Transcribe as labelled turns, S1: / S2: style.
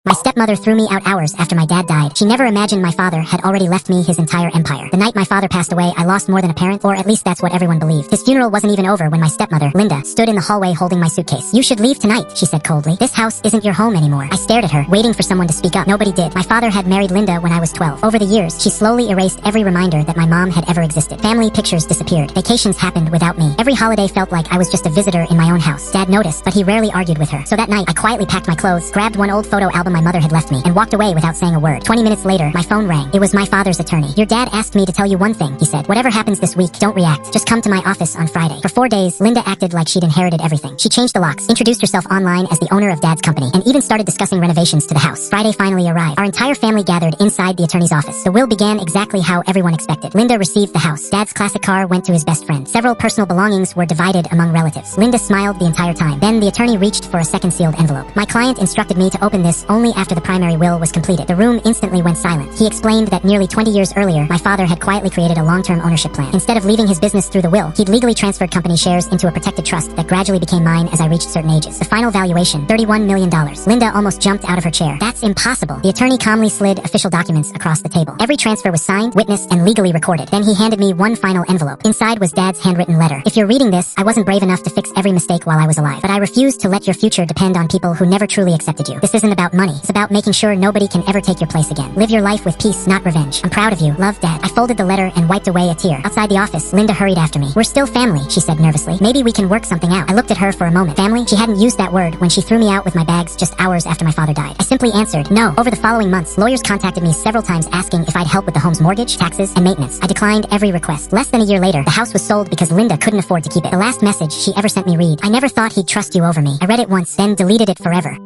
S1: My stepmother threw me out hours after my dad died. She never imagined my father had already left me his entire empire. The night my father passed away, I lost more than a parent, or at least that's what everyone believed. His funeral wasn't even over when my stepmother, Linda, stood in the hallway holding my suitcase. "You should leave tonight," she said coldly. "This house isn't your home anymore." I stared at her, waiting for someone to speak up. Nobody did. My father had married Linda when I was 12. Over the years, she slowly erased every reminder that my mom had ever existed. Family pictures disappeared. Vacations happened without me. Every holiday felt like I was just a visitor in my own house. Dad noticed, but he rarely argued with her. So that night, I quietly packed my clothes, grabbed one old photo album my mother had left me, and walked away without saying a word. 20 minutes later, my phone rang. It was my father's attorney. "Your dad asked me to tell you one thing," he said. "Whatever happens this week, don't react. Just come to my office on Friday." For 4 days, Linda acted like she'd inherited everything. She changed the locks, introduced herself online as the owner of Dad's company, and even started discussing renovations to the house. Friday finally arrived. Our entire family gathered inside the attorney's office. The will began exactly how everyone expected. Linda received the house. Dad's classic car went to his best friend. Several personal belongings were divided among relatives. Linda smiled the entire time. Then the attorney reached for a second sealed envelope. My client instructed me to open this only after the primary will was completed. The room instantly went silent. He explained that nearly 20 years earlier, my father had quietly created a long-term ownership plan. Instead of leaving his business through the will, he'd legally transferred company shares into a protected trust that gradually became mine as I reached certain ages. The final valuation, $31 million. Linda almost jumped out of her chair. "That's impossible." The attorney calmly slid official documents across the table. Every transfer was signed, witnessed, and legally recorded. Then he handed me one final envelope. Inside was Dad's handwritten letter. "If you're reading this, I wasn't brave enough to fix every mistake while I was alive, but I refuse to let your future depend on people who never truly accepted you. This isn't about money. It's about making sure nobody can ever take your place again. Live your life with peace, not revenge. I'm proud of you. Love, Dad." I folded the letter and wiped away a tear. Outside the office, Linda hurried after me. "We're still family," she said nervously. "Maybe we can work something out." I looked at her for a moment. Family? She hadn't used that word when she threw me out with my bags just hours after my father died. I simply answered, "No." Over the following months, lawyers contacted me several times asking if I'd help with the home's mortgage, taxes, and maintenance. I declined every request. Less than a year later, the house was sold because Linda couldn't afford to keep it. The last message she ever sent me read, "I never thought he'd trust you over me." I read it once, then deleted it forever.